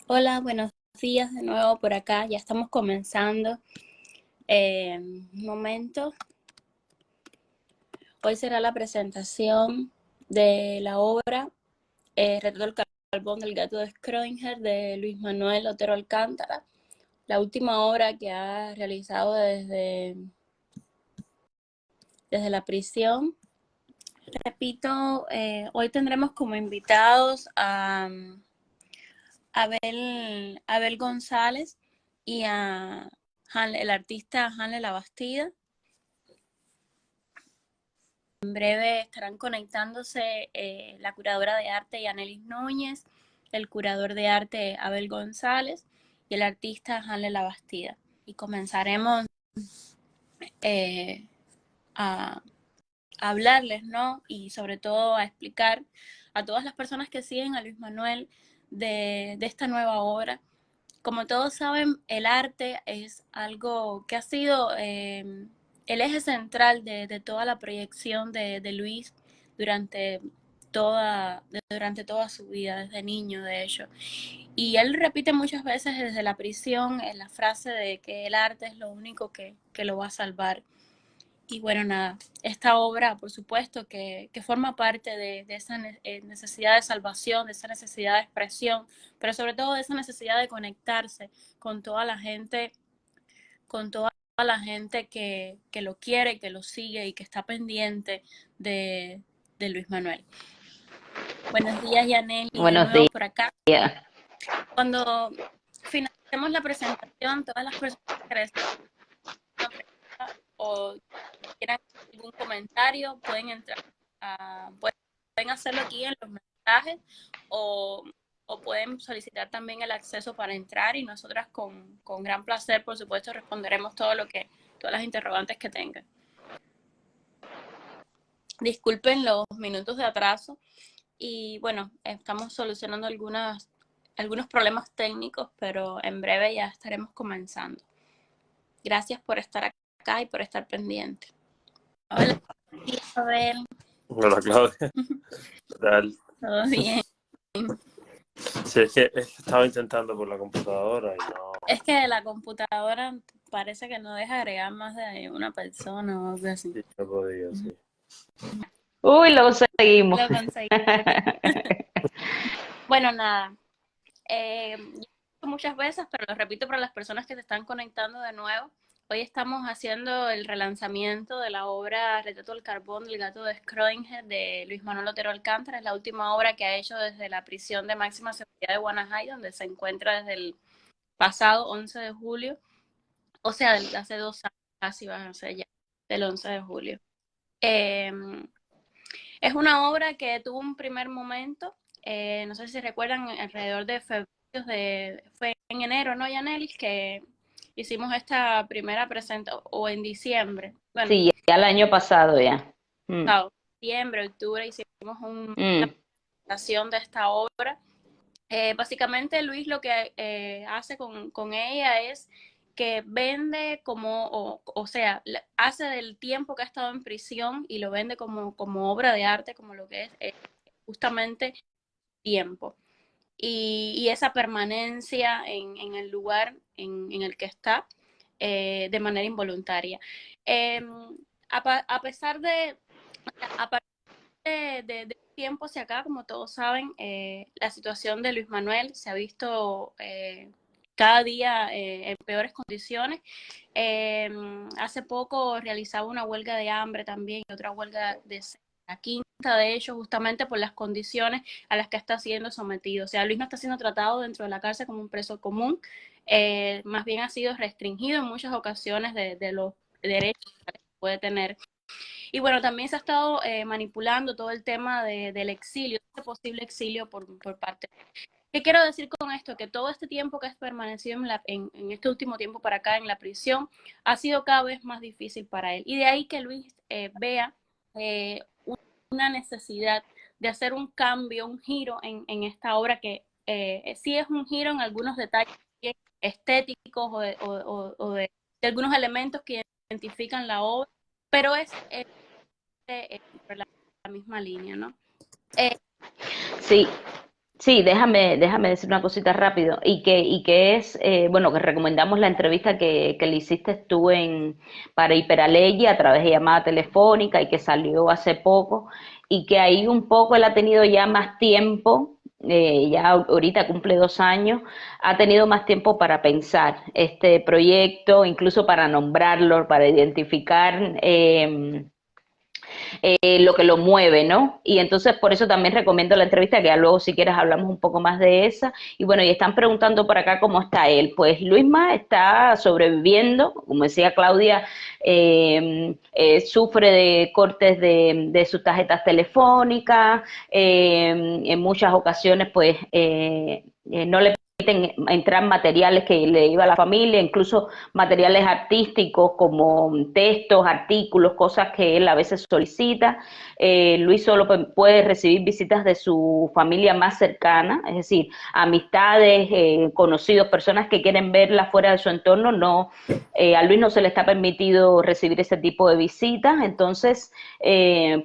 Hola, buenos días de nuevo por acá. Ya estamos comenzando. Un momento. Hoy será la presentación de la obra Retrato del Carbón del gato de Schrödinger de Luis Manuel Otero Alcántara, la última obra que ha realizado desde la prisión. Repito, hoy tendremos como invitados a Abel González y a el artista Hanle Labastida. En breve estarán conectándose la curadora de arte Yanelis Núñez, el curador de arte Abel González y el artista Hanle Labastida. Y comenzaremos eh, a hablarles, ¿no? Y sobre todo a explicar a todas las personas que siguen a Luis Manuel de esta nueva obra. Como todos saben, el arte es algo que ha sido el eje central de toda la proyección de Luis durante durante toda su vida, desde niño, de hecho. Y él repite muchas veces desde la prisión la frase de que el arte es lo único que lo va a salvar. Y bueno, nada, esta obra, por supuesto, que forma parte de esa necesidad de salvación, de esa necesidad de expresión, pero sobre todo de esa necesidad de conectarse con toda la gente, con toda la gente que lo quiere, que lo sigue y que está pendiente de Luis Manuel. Buenos días, Yaneli, de Buenos nuevo por acá. días. Cuando finalicemos la presentación, todas las personas que reciban una pregunta o quieran algún comentario, pueden entrar, pueden hacerlo aquí en los mensajes o, o pueden solicitar también el acceso para entrar y nosotras con gran placer, por supuesto, responderemos todas las interrogantes que tengan. Disculpen los minutos de atraso y bueno, estamos solucionando algunos problemas técnicos, pero en breve ya estaremos comenzando. Gracias por estar acá y por estar pendiente. Hola, Isabel. Hola Claudia, ¿qué tal? Todo bien. Sí, es que estaba intentando por la computadora y no. Es que la computadora parece que no deja agregar más de una persona o algo así. Sí, no podía, sí. Uy, lo conseguimos. Lo conseguí. Bueno, nada. Muchas veces, pero lo repito para las personas que se están conectando de nuevo. Hoy estamos haciendo el relanzamiento de la obra Retrato del Carbón del gato de Schrödinger de Luis Manuel Otero Alcántara. Es la última obra que ha hecho desde la prisión de máxima seguridad de Guanajay, donde se encuentra desde el pasado 11 de julio. O sea, hace 2 años casi van a ser ya, del 11 de julio. Eh, es una obra que tuvo un primer momento, no sé si recuerdan, alrededor de febrero, fue en enero, ¿no, Yanelis? Que hicimos esta primera presentación, o en diciembre. Bueno, Sí, ya el año pasado ya. Mm, diciembre, octubre, hicimos una mm. presentación de esta obra. Básicamente Luis lo que hace con ella es que vende como, o sea, hace del tiempo que ha estado en prisión y lo vende como obra de arte, como lo que es justamente tiempo. Y esa permanencia en el lugar en el que está de manera involuntaria. Eh, a pesar de, a partir de tiempo hacia acá, como todos saben, la situación de Luis Manuel se ha visto cada día en peores condiciones. Hace poco realizaba una huelga de hambre también y otra huelga de la quinta, de hecho, justamente por las condiciones a las que está siendo sometido. O sea, Luis no está siendo tratado dentro de la cárcel como un preso común, más bien ha sido restringido en muchas ocasiones de los derechos que puede tener. Y bueno, también se ha estado manipulando todo el tema del exilio, este posible exilio por parte. ¿Qué quiero decir con esto? Que todo este tiempo que has permanecido en este último tiempo para acá en la prisión ha sido cada vez más difícil para él. Y de ahí que Luis vea eh, una necesidad de hacer un cambio, un giro en esta obra que sí es un giro en algunos detalles estéticos o de algunos elementos que identifican la obra, pero es la misma línea, ¿no? Eh, Sí, Sí, déjame decir una cosita rápido y que es, bueno, que recomendamos la entrevista que le hiciste tú para Hiperaleye a través de llamada telefónica y que salió hace poco y que ahí un poco él ha tenido ya más tiempo, ya ahorita cumple 2 años, ha tenido más tiempo para pensar este proyecto, incluso para nombrarlo, para identificar. Lo que lo mueve, ¿no? Y entonces por eso también recomiendo la entrevista, que ya luego si quieres hablamos un poco más de esa. Y bueno, y están preguntando por acá cómo está él. Pues Luisma está sobreviviendo, como decía Claudia, sufre de cortes de sus tarjetas telefónicas, en muchas ocasiones pues no le permiten entrar materiales que le iba a la familia, incluso materiales artísticos como textos, artículos, cosas que él a veces solicita. Luis solo puede recibir visitas de su familia más cercana, es decir, amistades, conocidos, personas que quieren verla fuera de su entorno, no, a Luis no se le está permitido recibir ese tipo de visitas, entonces,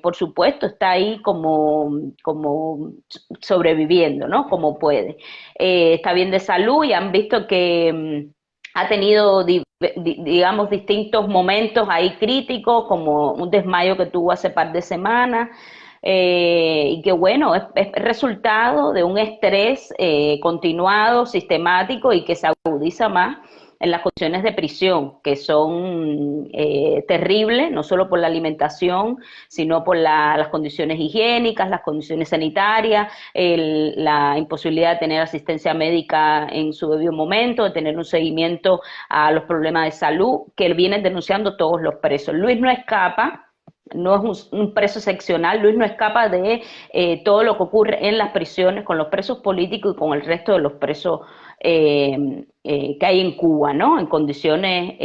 por supuesto, está ahí como sobreviviendo, ¿no? Como puede. Está bien de salud y han visto que ha tenido, digamos, distintos momentos ahí críticos, como un desmayo que tuvo hace par de semanas, y que bueno, es resultado de un estrés continuado, sistemático y que se agudiza más en las condiciones de prisión, que son terribles, no solo por la alimentación, sino por las condiciones higiénicas, las condiciones sanitarias, la imposibilidad de tener asistencia médica en su debido momento, de tener un seguimiento a los problemas de salud que vienen denunciando todos los presos. Luis no escapa, no es un preso seccional, Luis no escapa de todo lo que ocurre en las prisiones con los presos políticos y con el resto de los presos que hay en Cuba, ¿no? En condiciones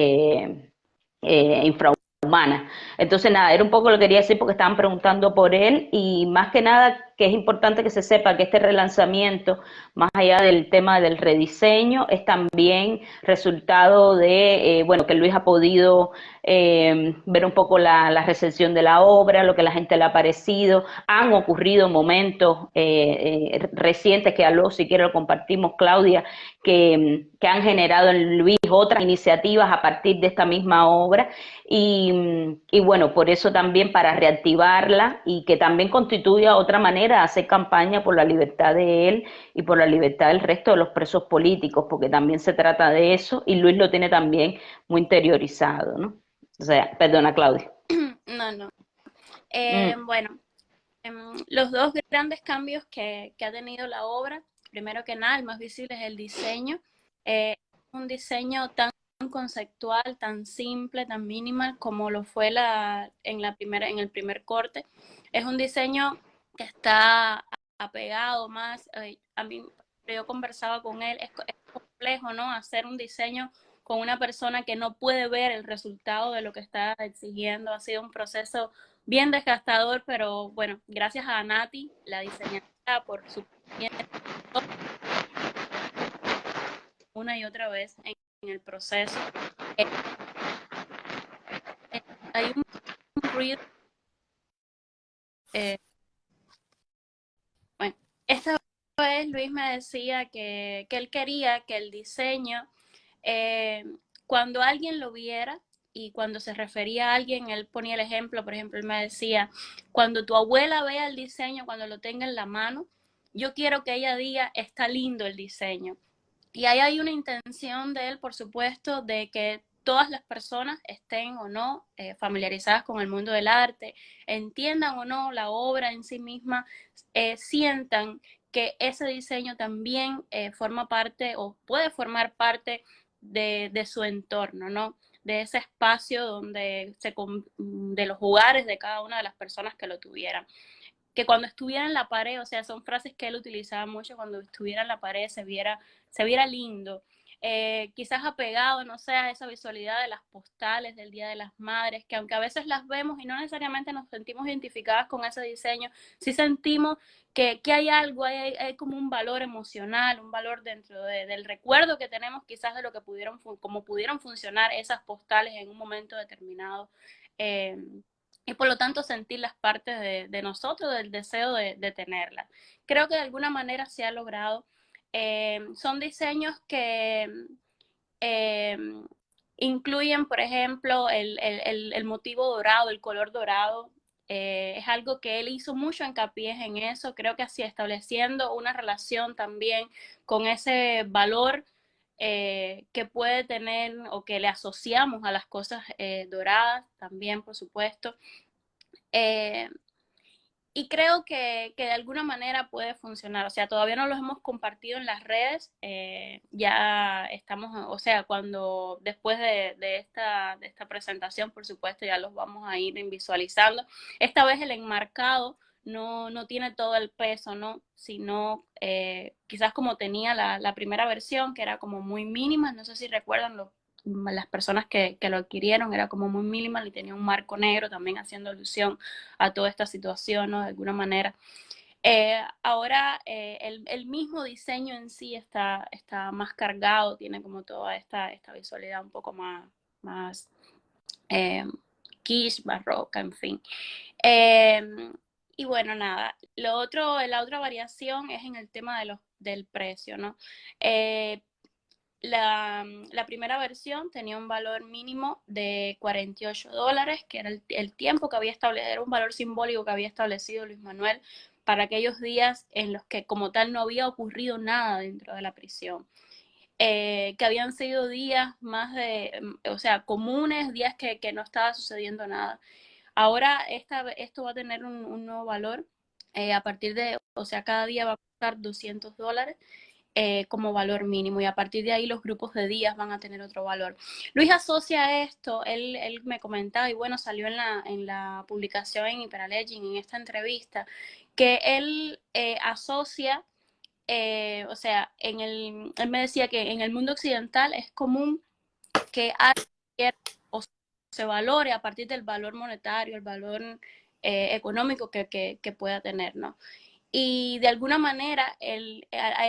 infrahumanas. Entonces, nada, era un poco lo que quería decir porque estaban preguntando por él y más que nada que es importante que se sepa que este relanzamiento, más allá del tema del rediseño, es también resultado de, bueno, que Luis ha podido ver un poco la recepción de la obra, lo que a la gente le ha parecido. Han ocurrido momentos recientes que a luego si quiere lo compartimos, Claudia, que han generado en Luis otras iniciativas a partir de esta misma obra y bueno, por eso también para reactivarla y que también constituya otra manera de hacer campaña por la libertad de él y por la libertad del resto de los presos políticos, porque también se trata de eso y Luis lo tiene también muy interiorizado, ¿no? O sea, perdona, Claudia. No, no. Mm, Bueno, los dos grandes cambios que ha tenido la obra, primero que nada, el más visible es el diseño. Un diseño tan conceptual, tan simple, tan minimal como lo fue en el primer corte. Es un diseño que está apegado más, a mí, yo conversaba con él, es complejo, ¿no? Hacer un diseño con una persona que no puede ver el resultado de lo que está exigiendo. Ha sido un proceso bien desgastador, pero bueno, gracias a Nati, la diseñadora, por su una y otra vez en el proceso. Eh, Hay un ruido, eh, bueno, esta vez Luis me decía que él quería que el diseño, eh, cuando alguien lo viera, y cuando se refería a alguien, él ponía el ejemplo, por ejemplo, él me decía, cuando tu abuela vea el diseño, cuando lo tenga en la mano, yo quiero que ella diga, está lindo el diseño. Y ahí hay una intención de él, por supuesto, de que todas las personas estén o no familiarizadas con el mundo del arte, entiendan o no la obra en sí misma, sientan que ese diseño también forma parte o puede formar parte de su entorno, ¿no? De ese espacio de los hogares de cada una de las personas que lo tuvieran, que cuando estuviera en la pared, o sea, son frases que él utilizaba mucho, cuando estuviera en la pared se viera lindo. Quizás apegado, no sé, a esa visualidad de las postales del Día de las Madres, que aunque a veces las vemos y no necesariamente nos sentimos identificadas con ese diseño, sí sentimos que hay algo, hay como un valor emocional, un valor dentro del recuerdo que tenemos quizás de lo que pudieron, como pudieron funcionar esas postales en un momento determinado. Eh, y por lo tanto sentir las partes de nosotros, del deseo de tenerla. Creo que de alguna manera se ha logrado. Son diseños que eh, incluyen, por ejemplo, el motivo dorado, el color dorado. Es algo que él hizo mucho hincapié en eso, creo que así estableciendo una relación también con ese valor que puede tener o que le asociamos a las cosas doradas también, por supuesto. Eh, y creo que de alguna manera puede funcionar. O sea, todavía no los hemos compartido en las redes. Ya estamos, o sea, cuando después de esta presentación, por supuesto, ya los vamos a ir visualizando. Esta vez el enmarcado no tiene todo el peso, ¿no? Sino quizás como tenía la primera versión, que era como muy mínima. No sé si recuerdan las personas que lo adquirieron, era como muy minimal y tenía un marco negro también haciendo alusión a toda esta situación, ¿no? De alguna manera. Ahora el mismo diseño en sí está más cargado, tiene como toda esta visualidad un poco más eh, quiche, barroca, en fin. Y bueno, nada, la otra variación es en el tema del precio, ¿no? La primera versión tenía un valor mínimo de $48, que era el tiempo que había establecido, era un valor simbólico que había establecido Luis Manuel para aquellos días en los que como tal no había ocurrido nada dentro de la prisión. Que habían sido días más o sea, comunes, días que no estaba sucediendo nada. Ahora esto va a tener un nuevo valor a partir de, o sea, cada día va a costar $200 como valor mínimo y a partir de ahí los grupos de días van a tener otro valor. Luis asocia esto, él me comentaba y bueno, salió en la publicación en Hyperalleging, en esta entrevista, que él asocia, o sea, él me decía que en el mundo occidental es común que o se valore a partir del valor monetario, el valor económico que pueda tener, ¿no? Y de alguna manera a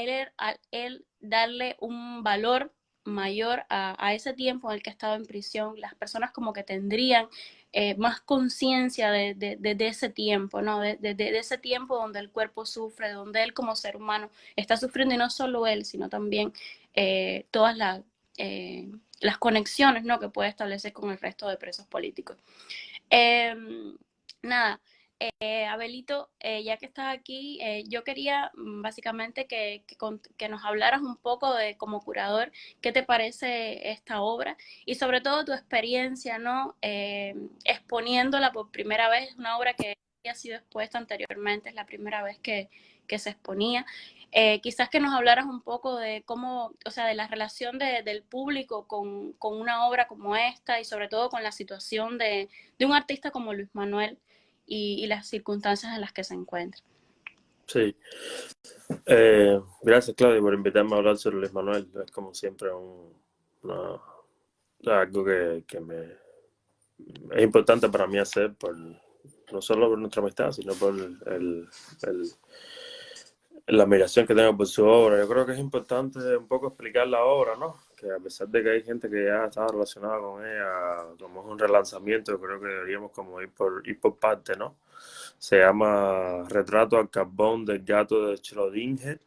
él darle un valor mayor a ese tiempo en el que estaba en prisión, las personas como que tendrían más conciencia de ese tiempo, ¿no? De ese tiempo donde el cuerpo sufre, donde él como ser humano está sufriendo y no solo él, sino también todas eh, las conexiones, ¿no? Que puede establecer con el resto de presos políticos. Nada, Abelito, ya que estás aquí, yo quería básicamente que nos hablaras un poco de como curador, qué te parece esta obra y sobre todo tu experiencia, ¿no? Exponiéndola por primera vez, una obra que había sido expuesta anteriormente, es la primera vez que se exponía. Quizás que nos hablaras un poco de cómo, o sea, de la relación del público con una obra como esta y sobre todo con la situación de un artista como Luis Manuel y las circunstancias en las que se encuentra. Sí. Gracias, Claudia, por invitarme a hablar sobre Luis Manuel. Es como siempre algo que es importante para mí hacer, no solo por nuestra amistad, sino por la admiración que tengo por su obra. Yo creo que es importante un poco explicar la obra, ¿no? Que a pesar de que hay gente que ya estaba relacionada con ella, como es un relanzamiento, creo que deberíamos como ir por parte, ¿no? Se llama Retrato al carbón del gato de Schrödinger.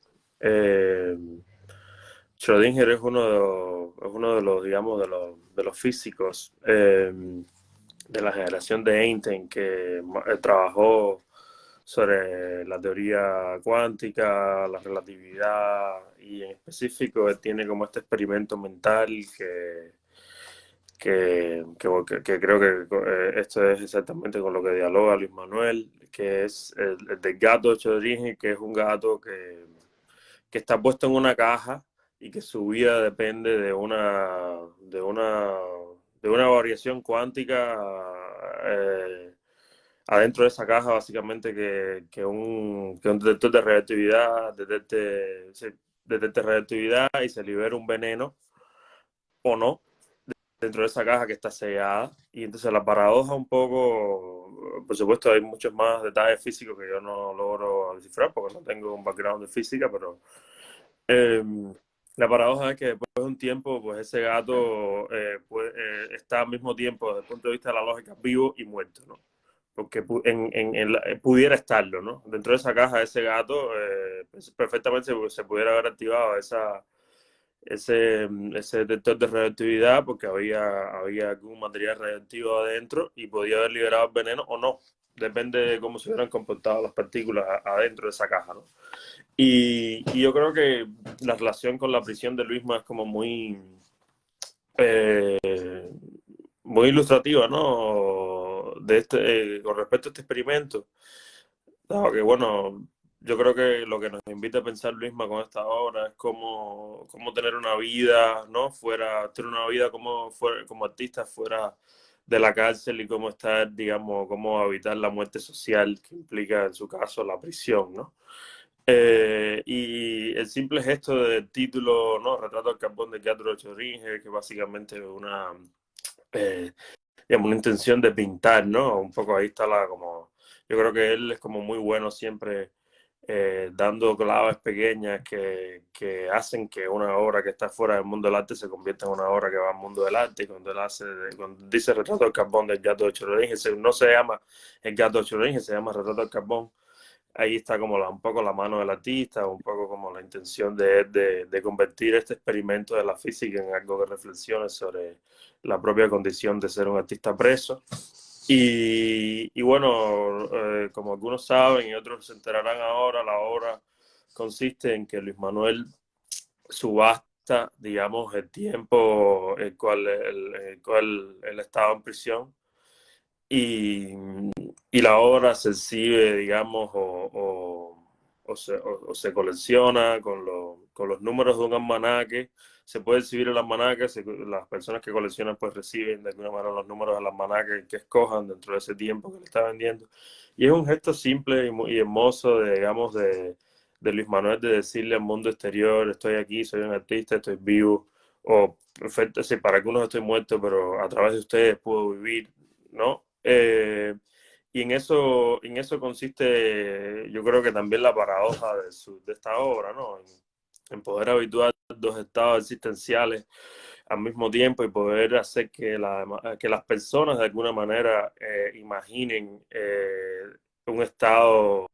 Schrödinger es uno de los, digamos, de los físicos de la generación de Einstein que trabajó sobre la teoría cuántica, la relatividad, y en específico él tiene como este experimento mental que creo que esto es exactamente con lo que dialoga Luis Manuel, que es el del gato de Schrödinger, que es un gato que está puesto en una caja y que su vida depende de una variación cuántica adentro de esa caja, básicamente, que un detector de radioactividad detecte radioactividad y se libera un veneno o no dentro de esa caja que está sellada. Y entonces la paradoja un poco, por supuesto hay muchos más detalles físicos que yo no logro descifrar porque no tengo un background de física, pero la paradoja es que después de un tiempo, pues ese gato está al mismo tiempo, desde el punto de vista de la lógica, vivo y muerto, ¿no? porque pudiera estarlo, ¿no? Dentro de esa caja, ese gato, perfectamente se pudiera haber activado ese detector de radioactividad porque había algún material radioactivo adentro y podía haber liberado el veneno o no. Depende de cómo se hubieran comportado las partículas adentro de esa caja, ¿no? Y yo creo que la relación con la prisión de Luisma es como muy ilustrativa, ¿no? Con respecto a este experimento. Dado que, bueno, yo creo que lo que nos invita a pensar Luisma con esta obra es cómo tener una vida, ¿no? Tener una vida como artista fuera de la cárcel y cómo estar, digamos, cómo evitar la muerte social que implica, en su caso, la prisión, ¿no? Y el simple gesto del título, ¿no? Retrato al carbón de Gato Choringe, que básicamente es digamos, una intención de pintar, ¿no? Un poco ahí está yo creo que él es como muy bueno siempre dando claves pequeñas que hacen que una obra que está fuera del mundo del arte se convierta en una obra que va al mundo del arte. Y cuando cuando dice Retrato al carbón del Gato de Choringe, no se llama el Gato de Choringe, se llama Retrato al carbón. Ahí está como un poco la mano del artista, un poco como la intención de convertir este experimento de la física en algo que reflexione sobre la propia condición de ser un artista preso. Y bueno, como algunos saben y otros se enterarán ahora, la obra consiste en que Luis Manuel subasta, digamos, el tiempo el cual él estaba en prisión y la obra se exhibe, digamos, o se colecciona con los números de un almanaque. Se puede exhibir el almanaque, las personas que coleccionan pues reciben de alguna manera los números del almanaque que escojan dentro de ese tiempo que le está vendiendo. Y es un gesto simple y hermoso, digamos, de Luis Manuel de decirle al mundo exterior: estoy aquí, soy un artista, estoy vivo, o perfecto, sí, para algunos estoy muerto, pero a través de ustedes puedo vivir, ¿no? Y en eso consiste, yo creo que también la paradoja de esta obra, ¿no? En poder habituar dos estados existenciales al mismo tiempo y poder hacer que las personas de alguna manera imaginen un estado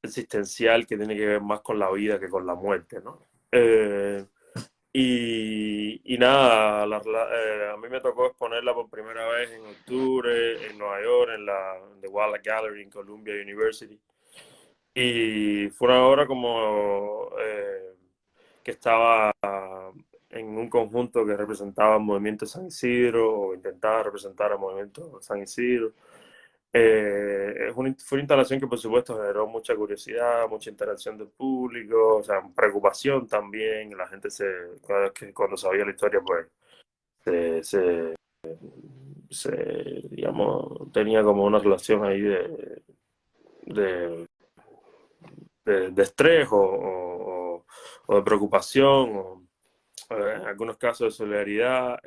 existencial que tiene que ver más con la vida que con la muerte, ¿no? Y nada, a mí me tocó exponerla por primera vez en octubre en Nueva York, en la The Wallace Gallery en Columbia University. Y fue una obra como que estaba en un conjunto que representaba el movimiento San Isidro o intentaba representar el movimiento San Isidro. Fue una instalación que por supuesto generó mucha curiosidad, mucha interacción del público, o sea, preocupación también. La gente cuando sabía la historia, pues digamos, tenía como una relación ahí de estrés o de preocupación, o en algunos casos de solidaridad.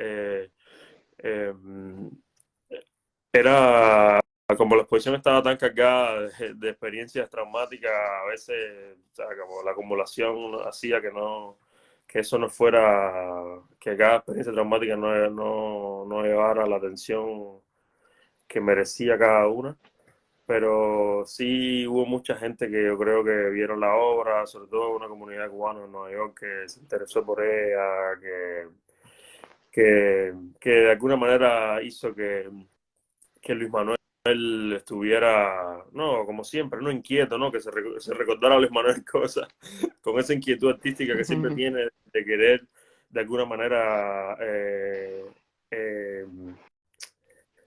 Era como la exposición estaba tan cargada de experiencias traumáticas, a veces, o sea, como la acumulación hacía que eso no fuera, que cada experiencia traumática no llevara la atención que merecía cada una. Pero sí hubo mucha gente que yo creo que vieron la obra, sobre todo una comunidad cubana en Nueva York que se interesó por ella, que de alguna manera hizo que Luis Manuel estuviera, no, como siempre, no inquieto, ¿no? Que se recordara a Luis Manuel cosas, con esa inquietud artística que siempre tiene de querer, de alguna manera,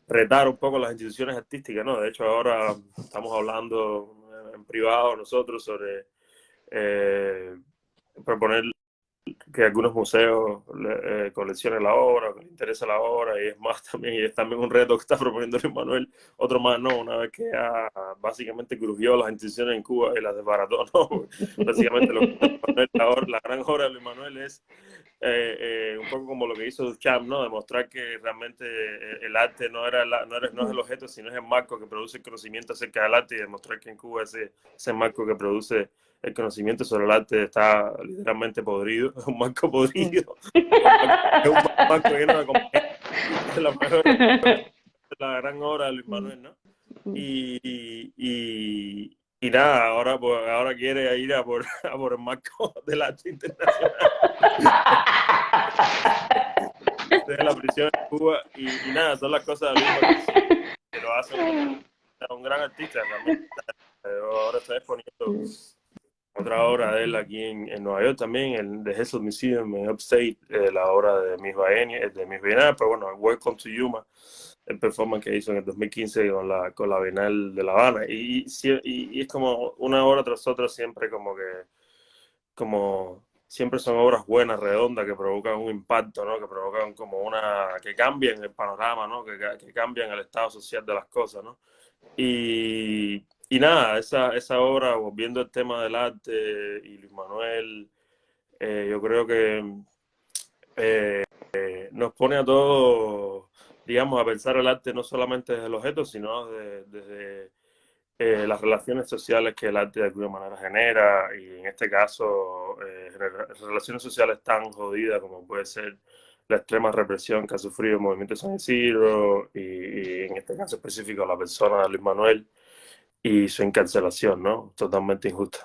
retar un poco las instituciones artísticas, ¿no? De hecho, ahora estamos hablando en privado nosotros sobre proponer que algunos museos coleccionen la obra, que les interese la obra, y es también un reto que está proponiendo Luis Manuel, otro más, ¿no? Una vez que ya básicamente crujió las instituciones en Cuba y las desbarató, ¿no? Básicamente la gran obra de Luis Manuel es un poco como lo que hizo Duchamp, ¿no? Demostrar que realmente el arte no es el objeto, sino es el marco que produce el conocimiento acerca del arte, y demostrar que en Cuba ese marco que produce el conocimiento sobre el arte está literalmente podrido, es un marco podrido, es un marco lleno de complejos. Es la gran obra de Luis Manuel, ¿no? Y nada, ahora, pues, ahora quiere ir a por el marco del arte internacional de la prisión en Cuba. Y nada, son las cosas de Luis que lo hacen un gran artista realmente. Ahora está exponiendo otra obra de él aquí en Nueva York también, el The Herzog Museum en Upstate, la obra de Miss Bienal, pero bueno, Welcome to Yuma, el performance que hizo en el 2015 con la Bienal de La Habana, y es como una obra tras otra, siempre siempre son obras buenas, redondas, que provocan un impacto, ¿no? Que provocan que cambian el panorama, ¿no? Que cambian el estado social de las cosas, ¿no? Y nada, esa obra, volviendo al tema del arte y Luis Manuel, yo creo que nos pone a todos, digamos, a pensar el arte no solamente desde el objeto, sino desde las relaciones sociales que el arte de alguna manera genera, y en este caso, relaciones sociales tan jodidas como puede ser la extrema represión que ha sufrido el movimiento San Isidro, y en este caso específico la persona de Luis Manuel y su encarcelación, ¿no? Totalmente injusta.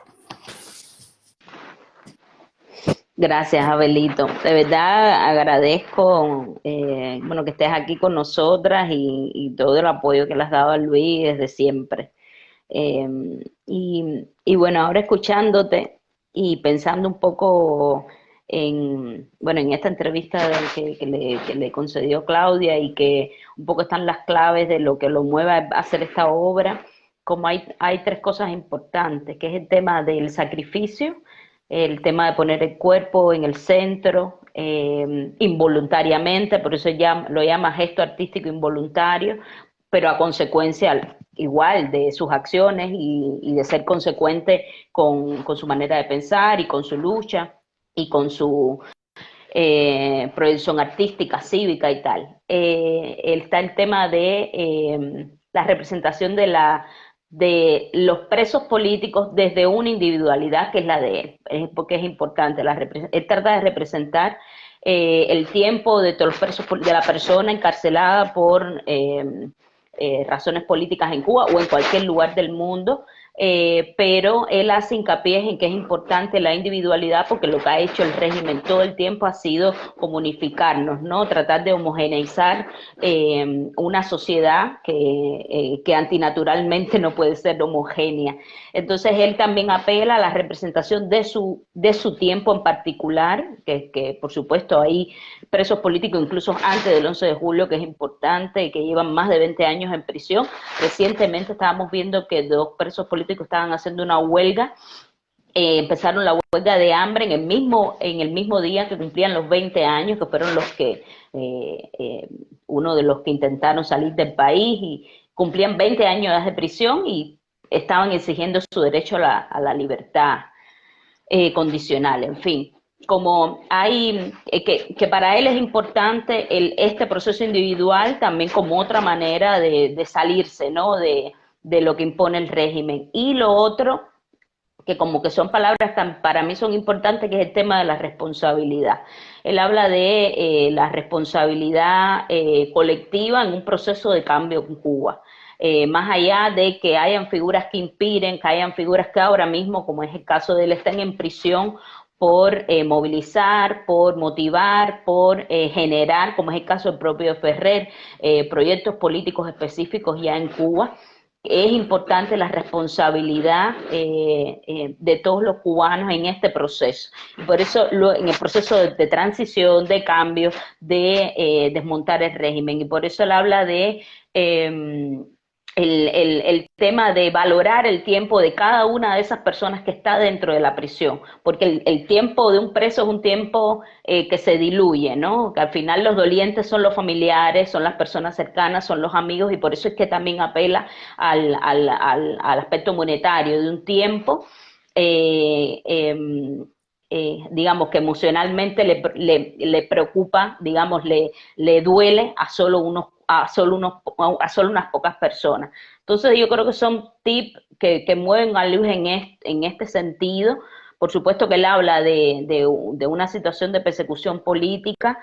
Gracias, Abelito. De verdad agradezco bueno, que estés aquí con nosotras y todo el apoyo que le has dado a Luis desde siempre. Y bueno, ahora escuchándote y pensando un poco bueno, en esta entrevista que le concedió Claudia, y que un poco están las claves de lo que lo mueve a hacer esta obra, como hay tres cosas importantes, que es el tema del sacrificio, el tema de poner el cuerpo en el centro, involuntariamente, por eso lo llama gesto artístico involuntario, pero a consecuencia igual de sus acciones y de ser consecuente con su manera de pensar y con su lucha y con su proyección artística, cívica y tal. Está el tema de la representación de los presos políticos desde una individualidad que es la de él, porque es importante. Él trata de representar el tiempo de todos los presos, de la persona encarcelada por razones políticas en Cuba o en cualquier lugar del mundo, pero él hace hincapié en que es importante la individualidad, porque lo que ha hecho el régimen todo el tiempo ha sido comunificarnos, ¿no? Tratar de homogeneizar una sociedad que antinaturalmente no puede ser homogénea. Entonces él también apela a la representación de su tiempo en particular, que por supuesto hay presos políticos incluso antes del 11 de julio, que es importante, que llevan más de 20 años en prisión. Recientemente estábamos viendo que 2 presos políticos estaban haciendo una huelga, empezaron la huelga de hambre en el mismo día que cumplían los 20 años, que fueron los que, uno de los que intentaron salir del país, y cumplían 20 años de prisión y estaban exigiendo su derecho a la libertad condicional, en fin. Como hay, que para él es importante este proceso individual también como otra manera de salirse, ¿no? De lo que impone el régimen. Y lo otro, que como que son palabras para mí son importantes, que es el tema de la responsabilidad. Él habla de la responsabilidad colectiva en un proceso de cambio en Cuba. Más allá de que hayan figuras que inspiren, que hayan figuras que ahora mismo, como es el caso de él, estén en prisión por movilizar, por motivar, por generar, como es el caso del propio Ferrer, proyectos políticos específicos ya en Cuba. Es importante la responsabilidad de todos los cubanos en este proceso. Y por eso, en el proceso de transición, de cambio, de desmontar el régimen. Y por eso él habla de el tema de valorar el tiempo de cada una de esas personas que está dentro de la prisión, porque el tiempo de un preso es un tiempo que se diluye, ¿no? Que al final los dolientes son los familiares, son las personas cercanas, son los amigos, y por eso es que también apela al aspecto monetario de un tiempo, digamos, que emocionalmente le preocupa, digamos, le duele a solo unas pocas personas. Entonces yo creo que son tips que mueven a Luis en este sentido. Por supuesto que él habla de una situación de persecución política,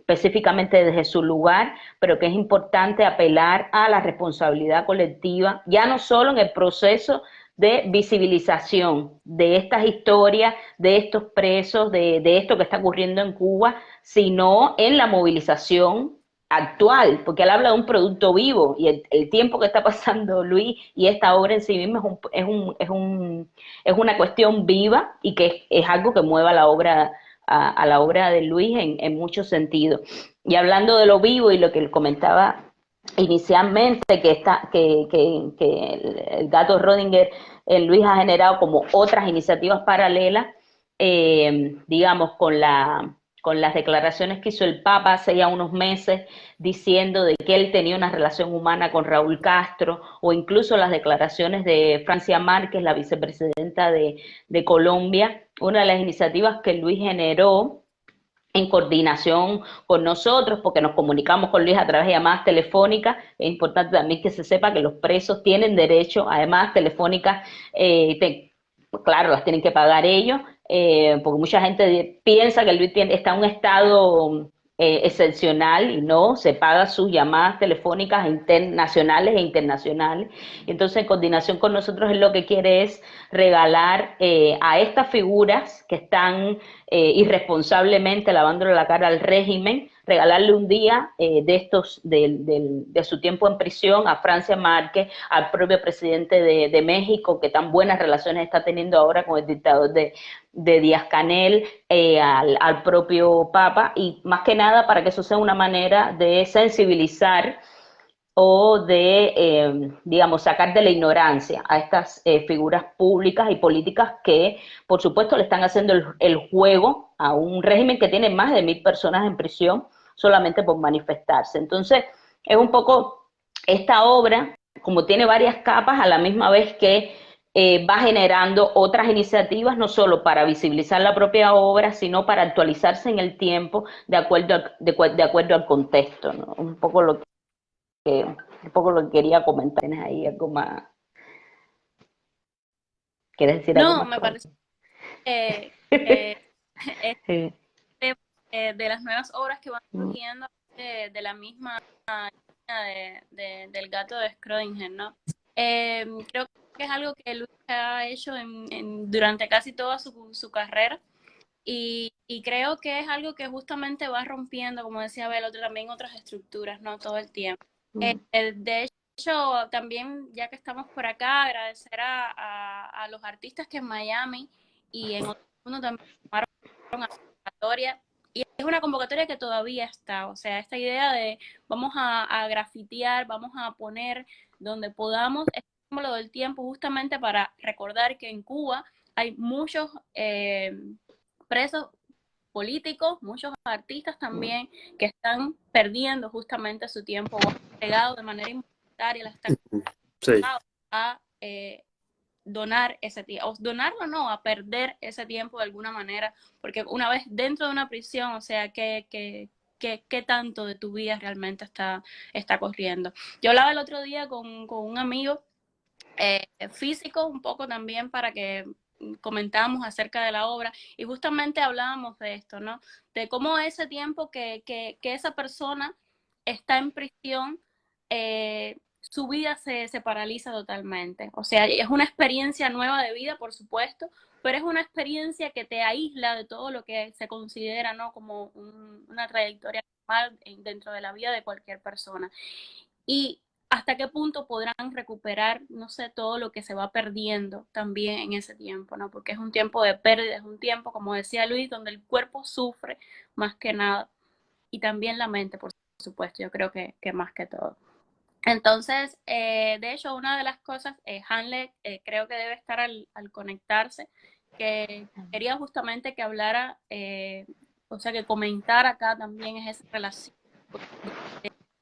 específicamente desde su lugar, pero que es importante apelar a la responsabilidad colectiva, ya no solo en el proceso de visibilización de estas historias, de estos presos, de esto que está ocurriendo en Cuba, sino en la movilización actual, porque él habla de un producto vivo y el tiempo que está pasando Luis y esta obra en sí misma es una cuestión viva y que es algo que mueva la obra a la obra de Luis en muchos sentidos. Y hablando de lo vivo y lo que él comentaba inicialmente, que el gato Rodinger, Luis ha generado como otras iniciativas paralelas, digamos, con las declaraciones que hizo el Papa hace ya unos meses, diciendo de que él tenía una relación humana con Raúl Castro, o incluso las declaraciones de Francia Márquez, la vicepresidenta de Colombia, una de las iniciativas que Luis generó en coordinación con nosotros, porque nos comunicamos con Luis a través de llamadas telefónicas. Es importante también que se sepa que los presos tienen derecho a llamadas telefónicas, claro, las tienen que pagar ellos, porque mucha gente piensa que Luis está en un estado excepcional y no, se paga sus llamadas telefónicas nacionales e internacionales. Y entonces, en coordinación con nosotros, él lo que quiere es regalar a estas figuras que están irresponsablemente lavándole la cara al régimen, regalarle un día de su tiempo en prisión a Francia Márquez, al propio presidente de México, que tan buenas relaciones está teniendo ahora con el dictador de Díaz-Canel, al propio Papa, y más que nada para que eso sea una manera de sensibilizar o digamos, sacar de la ignorancia a estas figuras públicas y políticas que, por supuesto, le están haciendo el juego a un régimen que tiene más de 1000 personas en prisión solamente por manifestarse. Entonces, es un poco esta obra, como tiene varias capas, a la misma vez que va generando otras iniciativas, no solo para visibilizar la propia obra, sino para actualizarse en el tiempo de acuerdo al contexto, ¿no? Un poco lo que quería comentar. ¿Tienes ahí algo más? ¿Quieres decir algo No, más? me parece que Sí. de las nuevas obras que van surgiendo de la misma línea del gato de Schrödinger, ¿no? Creo que es algo que Luis ha hecho durante casi toda su carrera y creo que es algo que justamente va rompiendo, como decía Abel, también otras estructuras, ¿no? Todo el tiempo. De hecho, también, ya que estamos por acá, agradecer a los artistas que en Miami y en otro mundo también tomaron la convocatoria. Y es una convocatoria que todavía está, o sea, esta idea de vamos a grafitear, vamos a poner donde podamos, es símbolo del tiempo justamente para recordar que en Cuba hay muchos presos políticos, muchos artistas también que están perdiendo justamente su tiempo pegado de manera involuntaria, la están Sí. a donar ese tiempo, o donarlo no, a perder ese tiempo de alguna manera, porque una vez dentro de una prisión, o sea, ¿qué tanto de tu vida realmente está corriendo? Yo hablaba el otro día con un amigo físico, un poco también para que comentamos acerca de la obra y justamente hablábamos de esto, ¿no? De cómo ese tiempo que esa persona está en prisión, su vida se paraliza totalmente. O sea, es una experiencia nueva de vida, por supuesto, pero es una experiencia que te aísla de todo lo que se considera, ¿no? Como una trayectoria normal dentro de la vida de cualquier persona. Y hasta qué punto podrán recuperar, no sé, todo lo que se va perdiendo también en ese tiempo, ¿no? Porque es un tiempo de pérdida, es un tiempo, como decía Luis, donde el cuerpo sufre más que nada y también la mente, por supuesto, yo creo que más que todo. Entonces, de hecho, una de las cosas, Hanley creo que debe estar al conectarse, que quería justamente que hablara, o sea, que comentara acá también es esa relación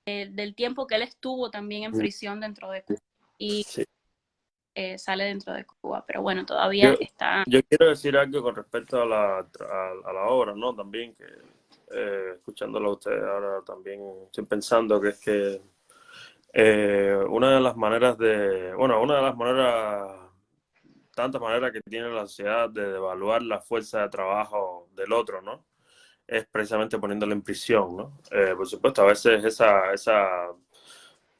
del tiempo que él estuvo también en prisión dentro de Cuba y Sí. sale dentro de Cuba, pero bueno, todavía está. Yo quiero decir algo con respecto a la obra, ¿no? También que escuchándolo a ustedes ahora también estoy pensando que es que una de las maneras tantas maneras que tiene la sociedad de devaluar la fuerza de trabajo del otro, ¿no? es precisamente poniéndolo en prisión, ¿no? Por supuesto, a veces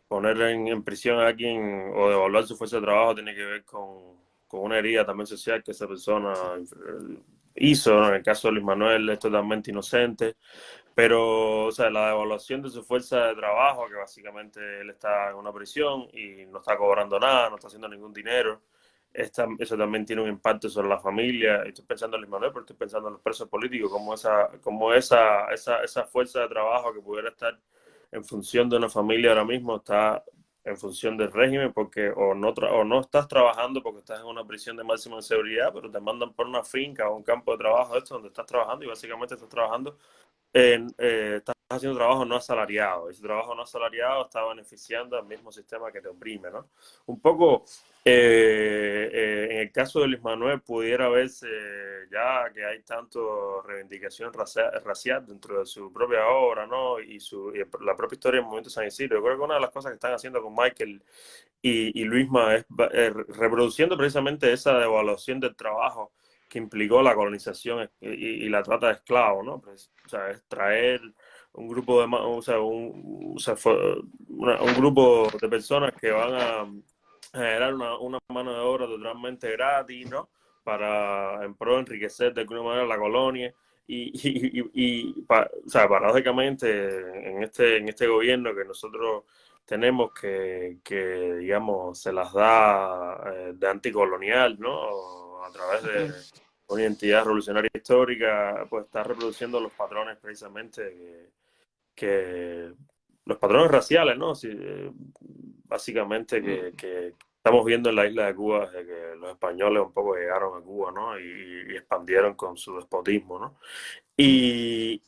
poner en prisión a alguien o devaluar su fuerza de trabajo tiene que ver con una herida también social que esa persona hizo, ¿no? En el caso de Luis Manuel es totalmente inocente, pero, o sea, la devaluación de su fuerza de trabajo, que básicamente él está en una prisión y no está cobrando nada, no está haciendo ningún dinero, eso también tiene un impacto sobre la familia. Estoy pensando en Luis Manuel, pero estoy pensando en los presos políticos, como esa fuerza de trabajo que pudiera estar en función de una familia ahora mismo está en función del régimen, porque o no estás trabajando porque estás en una prisión de máxima seguridad, pero te mandan por una finca o un campo de trabajo esto donde estás trabajando y básicamente estás trabajando estás haciendo trabajo no asalariado. Ese trabajo no asalariado está beneficiando al mismo sistema que te oprime, ¿no? Un poco, en el caso de Luis Manuel, pudiera verse ya que hay tanto reivindicación racial dentro de su propia obra, ¿no? Y la propia historia del movimiento San Isidro. Yo creo que una de las cosas que están haciendo con Michael y Luisma es reproduciendo precisamente esa devaluación del trabajo que implicó la colonización y la trata de esclavos, ¿no? Pues, o sea, es traer un grupo un grupo de personas que van a generar una mano de obra totalmente gratis, ¿no? En pro de enriquecer de alguna manera la colonia. O sea, paradójicamente, en este gobierno que nosotros tenemos digamos, se las da de anticolonial, ¿no? A través de una identidad revolucionaria histórica, pues está reproduciendo los patrones precisamente los patrones raciales, ¿no? Sí, básicamente que estamos viendo en la isla de Cuba desde que los españoles un poco llegaron a Cuba, ¿no? Y expandieron con su despotismo, ¿no? Y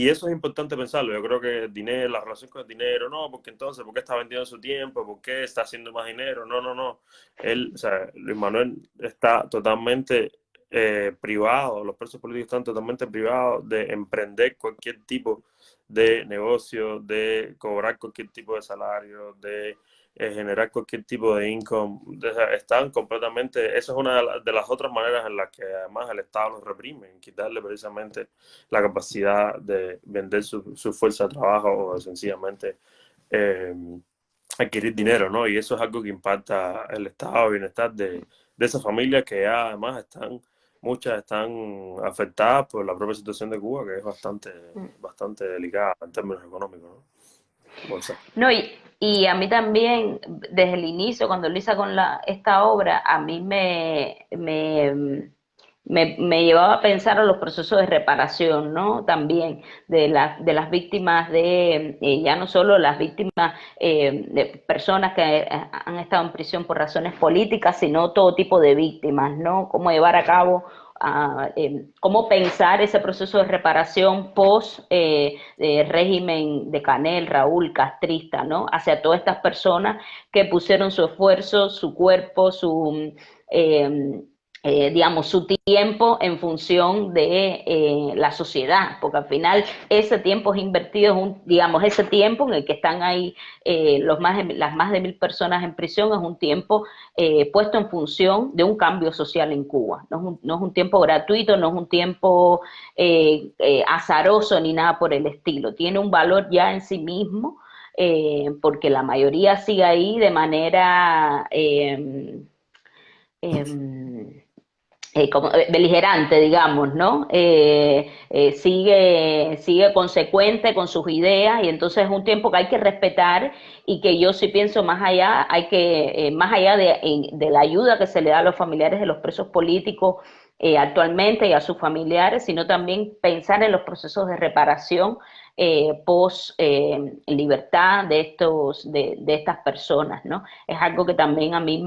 eso es importante pensarlo. Yo creo que el dinero, la relación con el dinero, no, porque entonces, ¿por qué está vendiendo su tiempo? ¿Por qué está haciendo más dinero? No, no, no. O sea, Luis Manuel está totalmente privado, los presos políticos están totalmente privados de emprender cualquier tipo de negocio, de cobrar cualquier tipo de salario, de generar cualquier tipo de income. Están completamente, esa es una de las otras maneras en las que además el Estado los reprime, en quitarle precisamente la capacidad de vender su fuerza de trabajo o sencillamente eh, adquirir dinero, ¿no? Y eso es algo que impacta el estado de bienestar de esas familias que ya además muchas están afectadas por la propia situación de Cuba, que es bastante delicada en términos económicos, ¿no? Bolsa. No, y a mí también, desde el inicio, cuando lo hice con esta obra, a mí me llevaba a pensar a los procesos de reparación, ¿no? También de las víctimas ya no solo las víctimas de personas que han estado en prisión por razones políticas, sino todo tipo de víctimas, ¿no? Cómo llevar a cabo cómo pensar ese proceso de reparación post régimen de Canel, Raúl, castrista, ¿no? Hacia todas estas personas que pusieron su esfuerzo, su cuerpo, digamos, su tiempo en función de la sociedad, porque al final ese tiempo es invertido, digamos, ese tiempo en el que están ahí las más de 1.000 personas en prisión es un tiempo puesto en función de un cambio social en Cuba. No es un tiempo gratuito, no es un tiempo azaroso ni nada por el estilo. Tiene un valor ya en sí mismo, porque la mayoría sigue ahí de manera como beligerante, digamos, ¿no? Sigue consecuente con sus ideas y entonces es un tiempo que hay que respetar y que yo sí pienso más allá, más allá de la ayuda que se le da a los familiares de los presos políticos actualmente y a sus familiares, sino también pensar en los procesos de reparación post libertad de estas personas, ¿no? Es algo que también a mí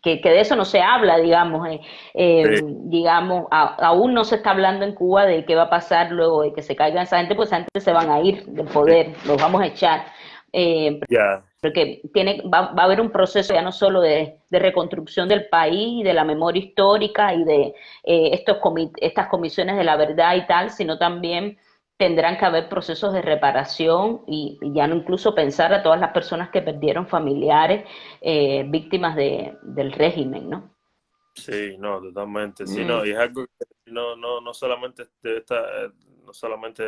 que de eso no se habla, digamos, Sí. digamos, aún no se está hablando en Cuba de qué va a pasar luego de que se caiga esa gente, pues esa gente se van a ir del poder, los vamos a echar. Ya. Porque va a haber un proceso ya no solo de reconstrucción del país, de la memoria histórica y de estas comisiones de la verdad y tal, sino también tendrán que haber procesos de reparación y ya no incluso pensar a todas las personas que perdieron familiares víctimas del régimen, ¿no? Sí, no, totalmente. Sí, no, y es algo que no solamente no solamente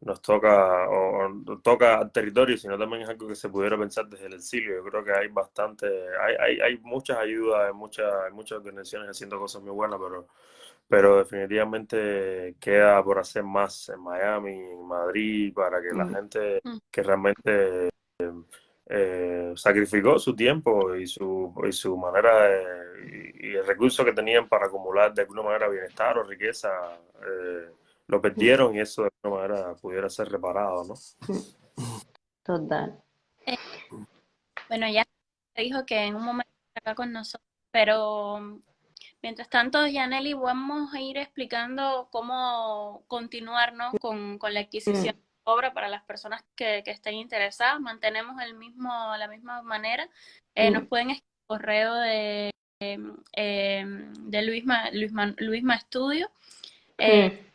nos toca o toca al territorio, sino también es algo que se pudiera pensar desde el exilio. Yo creo que hay bastante, hay muchas ayudas, hay muchas organizaciones haciendo cosas muy buenas, pero definitivamente queda por hacer más en Miami, en Madrid, para que la gente Mm. que realmente sacrificó su tiempo y su manera y el recurso que tenían para acumular de alguna manera bienestar o riqueza, lo perdieron y eso de alguna manera pudiera ser reparado, ¿no? Total. Eh, bueno, ya dijo que en un momento está acá con nosotros, pero mientras tanto, Yaneli, vamos a ir explicando cómo continuar, ¿no? con la adquisición de obra para las personas que estén interesadas. Mantenemos la misma manera. Nos pueden escribir correo de Luisma Estudio,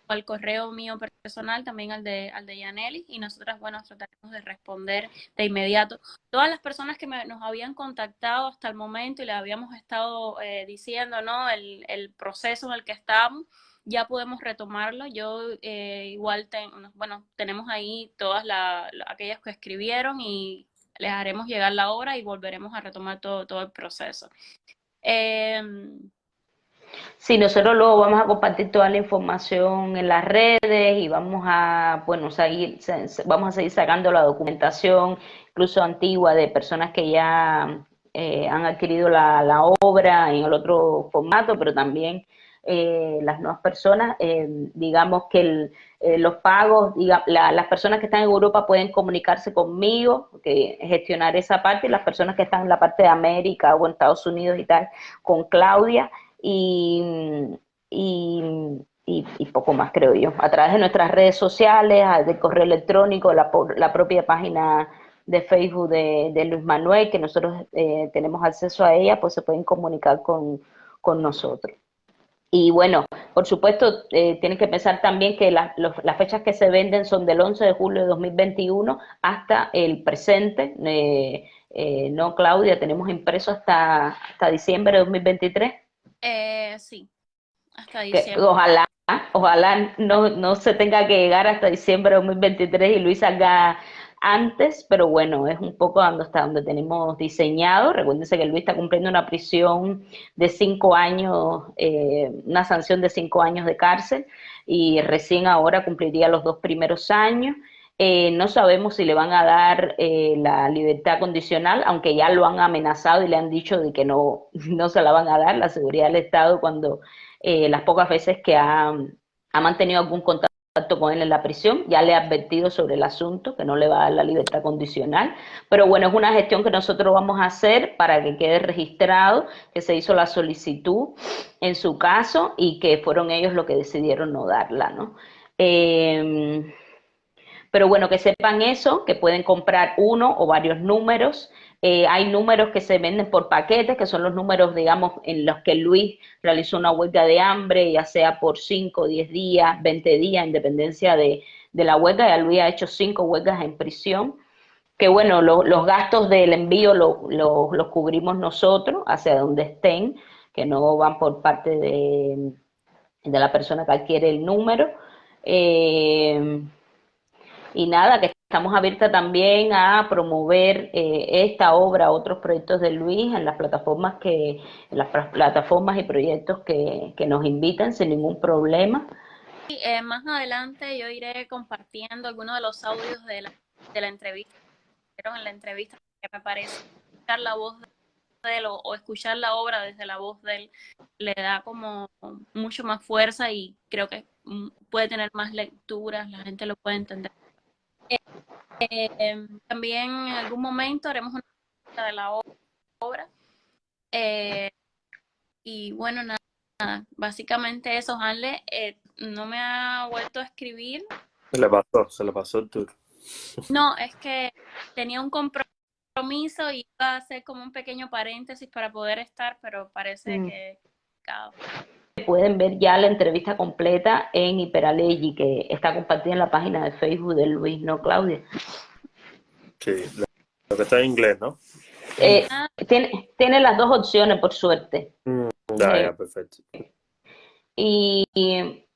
al correo mío personal, también al de Yaneli, y nosotras, bueno, trataremos de responder de inmediato. Todas las personas que nos habían contactado hasta el momento y les habíamos estado diciendo, ¿no? El proceso en el que estábamos, ya podemos retomarlo. Yo igual, bueno, tenemos ahí todas aquellas que escribieron y les haremos llegar la hora y volveremos a retomar todo el proceso. Sí, nosotros luego vamos a compartir toda la información en las redes y vamos a, bueno, vamos a seguir sacando la documentación, incluso antigua, de personas que ya han adquirido la obra en el otro formato, pero también las nuevas personas, digamos que los pagos, las personas que están en Europa pueden comunicarse conmigo, gestionar esa parte, y las personas que están en la parte de América o en Estados Unidos y tal, con Claudia. Y poco más, creo yo. A través de nuestras redes sociales, del correo electrónico, la propia página de Facebook de Luis Manuel, que nosotros tenemos acceso a ella, pues se pueden comunicar con nosotros. Y bueno, por supuesto, tienen que pensar también que las fechas que se venden son del 11 de julio de 2021 hasta el presente. No, Claudia, tenemos impreso hasta diciembre de 2023. Sí, hasta Que diciembre. ojalá no se tenga que llegar hasta diciembre de 2023 y Luis salga antes, pero bueno, es un poco hasta donde tenemos diseñado. Recuérdense que Luis está cumpliendo una prisión de 5 años, una sanción de 5 años de cárcel, y recién ahora cumpliría los 2 primeros años. No sabemos si le van a dar la libertad condicional, aunque ya lo han amenazado y le han dicho de que no se la van a dar. La seguridad del Estado, cuando las pocas veces que ha mantenido algún contacto con él en la prisión, ya le ha advertido sobre el asunto, que no le va a dar la libertad condicional. Pero bueno, es una gestión que nosotros vamos a hacer para que quede registrado que se hizo la solicitud en su caso y que fueron ellos los que decidieron no darla, ¿no? Pero bueno, que sepan eso, que pueden comprar uno o varios números. Hay números que se venden por paquetes, que son los números, digamos, en los que Luis realizó una huelga de hambre, ya sea por 5, 10 días, 20 días, en dependencia de la huelga. Ya Luis ha hecho 5 huelgas en prisión. Que bueno, los gastos del envío los cubrimos nosotros hacia donde estén, que no van por parte de la persona que adquiere el número. Y nada, que estamos abiertas también a promover esta obra, otros proyectos de Luis en las plataformas y proyectos que nos invitan sin ningún problema. Y, más adelante yo iré compartiendo algunos de los audios de la entrevista, en la entrevista, que me parece escuchar la voz de él o escuchar la obra desde la voz de él le da como mucho más fuerza y creo que puede tener más lecturas, la gente lo puede entender. También en algún momento haremos una lista de la obra. Y bueno, nada, básicamente eso. Hanle no me ha vuelto a escribir. Se le pasó el tour. No, es que tenía un compromiso y iba a hacer como un pequeño paréntesis para poder estar, pero parece que... Pueden ver ya la entrevista completa en Hiperalegi, que está compartida en la página de Facebook de Luis, ¿no, Claudia? Sí, lo que está en inglés, ¿no? Tiene las dos opciones, por suerte. Ya, perfecto. Y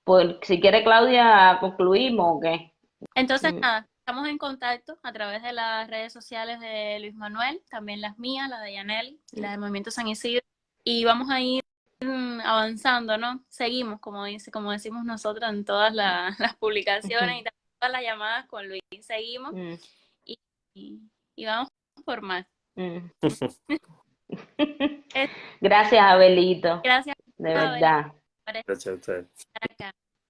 pues si quiere Claudia, concluimos o qué. Entonces, nada, estamos en contacto a través de las redes sociales de Luis Manuel, también las mías, las de Yaneli y las del Movimiento San Isidro, y vamos a ir avanzando, ¿no? Seguimos, como decimos nosotros en todas las publicaciones y todas las llamadas con Luis. Seguimos y, y vamos por más. Gracias, Abelito. Gracias, De Abel, verdad. por Gracias a ustedes. estar acá.